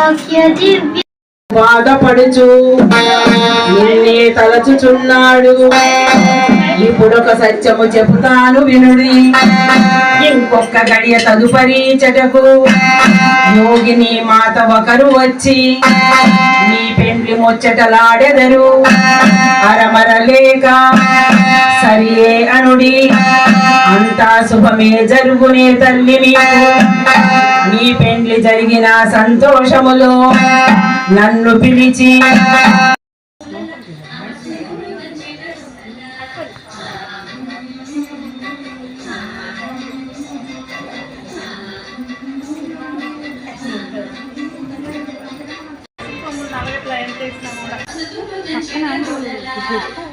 త్రైలోక్య దివ్య బాధపడుచు నిన్నే తలచుచున్నాడు. ఇప్పుడొక సత్యము చెబుతాను వినుడి. ఇంకొక గడియ తదుపరి చెటకు యోగిని మాత ఒకరు వచ్చి మీ పెండ్లి ముచ్చటలాడెదరు. అరమరలేక సరియే అనుడి, అంతా శుభమే జరుగునే తల్లి మీకు. మీ పెండ్లి జరిగిన సంతోషములో నన్ను పిలిచి పక్కన